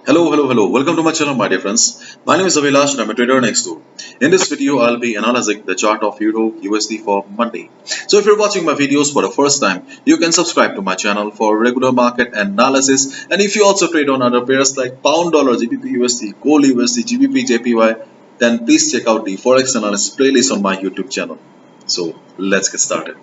Hello. Welcome to my channel, my dear friends. My name is Avilash and I'm a trader next door. In this video, I'll be analyzing the chart of Euro USD for Monday. So if you're watching my videos for the first time, you can subscribe to my channel for regular market analysis. And if you also trade on other pairs like Pound Dollar, GBP USD, Gold USD, GBP JPY, then please check out the forex analysis playlist on my YouTube channel. So let's get started.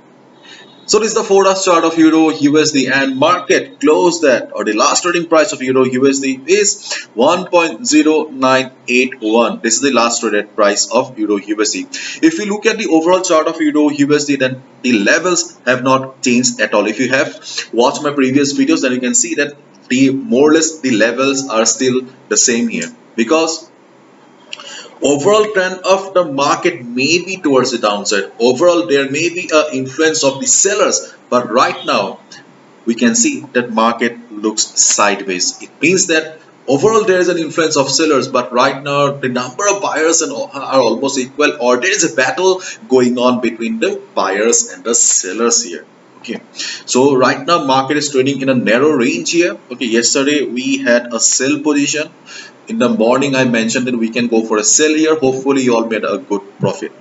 So this is the 4-hour chart of Euro USD and market closed at, or the last trading price of Euro USD is 1.0981. This is the last traded price of Euro USD. If you look at the overall chart of Euro USD, then the levels have not changed at all. If you have watched my previous videos, then you can see that the more or less the levels are still the same here, because overall trend of the market may be towards the downside. Overall, there may be an influence of the sellers, but right now we can see that market looks sideways. It means that overall there is an influence of sellers, but right now the number of buyers are almost equal, or there is a battle going on between the buyers and the sellers here. Okay, so right now market is trading in a narrow range here. Okay, yesterday we had a sell position. In the morning I mentioned that we can go for a sell here. Hopefully you all made a good profit.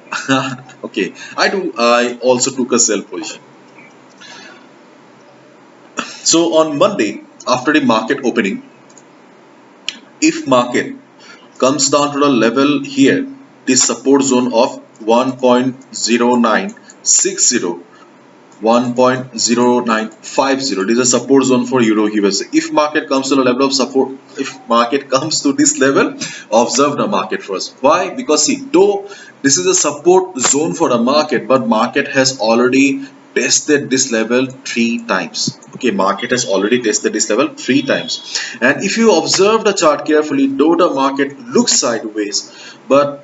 Okay, I also took a sell position. So on Monday, after the market opening, if market comes down to the level here, this support zone of 1.0960, 1.0950, this is a support zone for Euro USD. If market comes to the level of support, if market comes to this level, observe the market first. Why? Because see, though this is a support zone for the market, but market has already tested this level 3 times. Okay, market has already tested this level 3 times, and if you observe the chart carefully, though the market looks sideways, but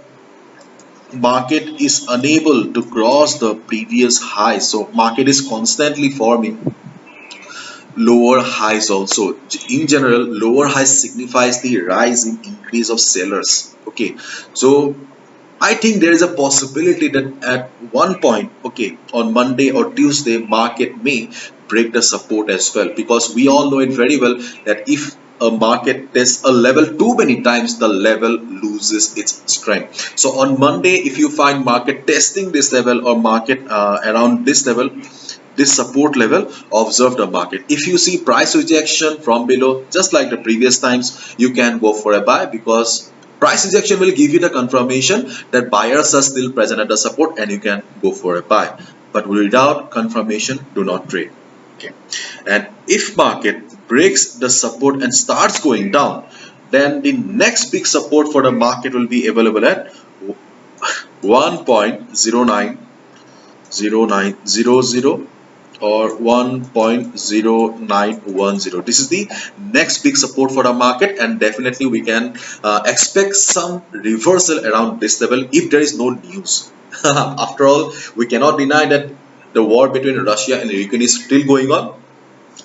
market is unable to cross the previous high. So market is constantly forming lower highs also. In general, lower highs signifies the rise in increase of sellers. Okay, so I think there is a possibility that at one point, okay, on Monday or Tuesday, market may break the support as well, because we all know it very well that if a market tests a level too many times, the level loses its strength. So on Monday, if you find market testing this level, or market around this level, this support level, observe the market. If you see price rejection from below, just like the previous times, you can go for a buy, because price rejection will give you the confirmation that buyers are still present at the support, and you can go for a buy. But without confirmation, do not trade. Okay, and if market breaks the support and starts going down, then the next big support for the market will be available at 1.0900 or 1.0910. This is the next big support for the market, and definitely we can expect some reversal around this level if there is no news. After all, we cannot deny that the war between Russia and Ukraine is still going on.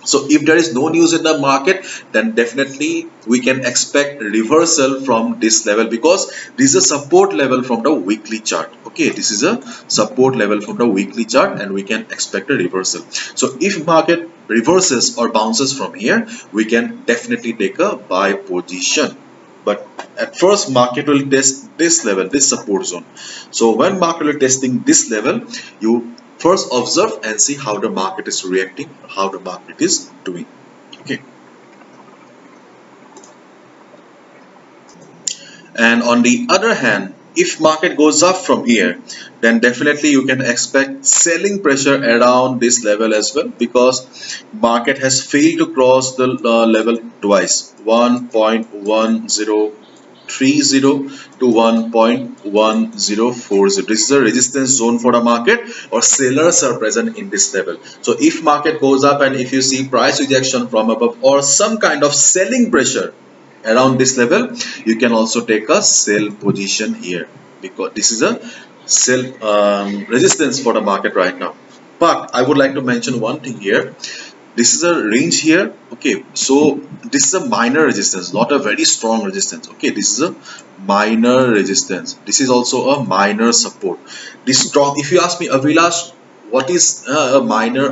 So if there is no news in the market, then definitely we can expect reversal from this level, because this is a support level from the weekly chart. Okay, this is a support level from the weekly chart, and we can expect a reversal. So if market reverses or bounces from here, we can definitely take a buy position. But at first market will test this level, this support zone. So when market will testing this level, you first observe and see how the market is reacting, how the market is doing. Okay, and on the other hand, if market goes up from here, then definitely you can expect selling pressure around this level as well, because market has failed to cross the level twice, 1.1030 to 1.1040. This is a resistance zone for the market, or sellers are present in this level. So if market goes up and if you see price rejection from above or some kind of selling pressure around this level, you can also take a sell position here, because this is a sell resistance for the market right now. But I would like to mention one thing here. This is a range here. Okay, so this is a minor resistance, not a very strong resistance. Okay, this is a minor resistance. This is also a minor support. This strong, if you ask me, Avilash, what is a minor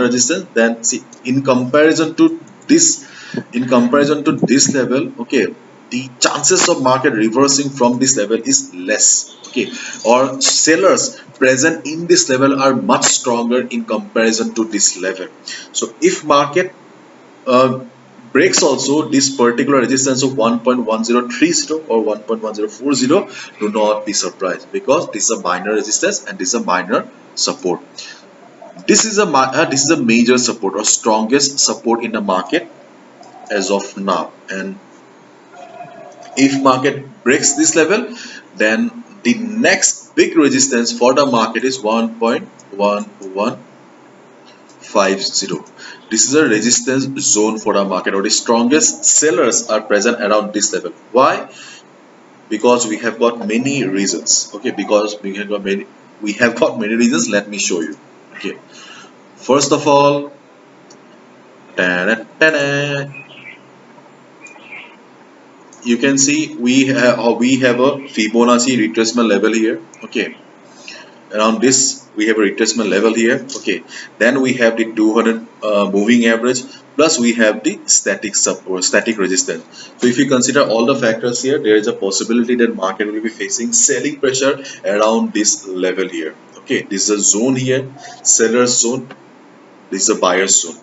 resistance, then see, in comparison to this in comparison to this level, okay, the chances of market reversing from this level is less, okay, or sellers present in this level are much stronger in comparison to this level. So if market breaks also this particular resistance of 1.1030 or 1.1040, do not be surprised, because this is a minor resistance and this is a minor support. This is a major support or strongest support in the market as of now, and if market breaks this level, then the next big resistance for the market is 1.1150. This is a resistance zone for the market, or the strongest sellers are present around this level. Why? Because we have got many reasons. Okay, because we have got many reasons. Let me show you. Okay, first of all, you can see we have a Fibonacci retracement level here. Okay, around this we have a retracement level here. Okay, then we have the 200 moving average, plus we have the static support, static resistance. So if you consider all the factors here, there is a possibility that market will be facing selling pressure around this level here. Okay, this is a zone here, seller's zone, this is a buyer's zone.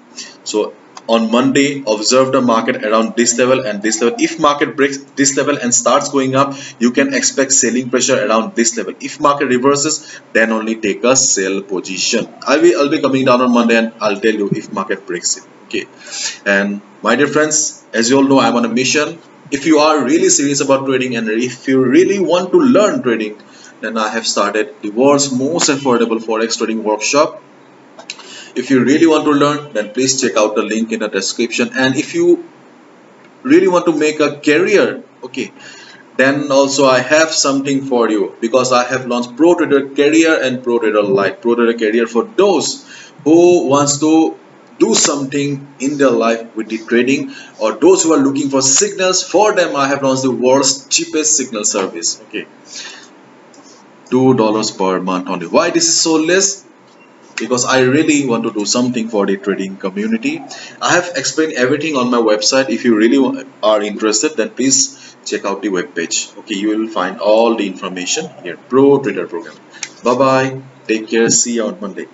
So on Monday, observe the market around this level and this level. If market breaks this level and starts going up, you can expect selling pressure around this level. If market reverses, then only take a sell position. I'll be coming down on Monday and I'll tell you if market breaks it. Okay. And my dear friends, as you all know, I'm on a mission. If you are really serious about trading and if you really want to learn trading, then I have started the world's most affordable forex trading workshop. If you really want to learn, then please check out the link in the description. And if you really want to make a career, okay, then also I have something for you, because I have launched Pro Trader Career and Pro Trader Lite. Pro Trader Career for those who wants to do something in their life with the trading, or those who are looking for signals. For them, I have launched the world's cheapest signal service. Okay, $2 per month only. Why this is so less? Because I really want to do something for the trading community. I have explained everything on my website. If you really are interested, then please check out the web page. Okay, you will find all the information here. Pro Trader Program. Bye bye. Take care. See you on Monday.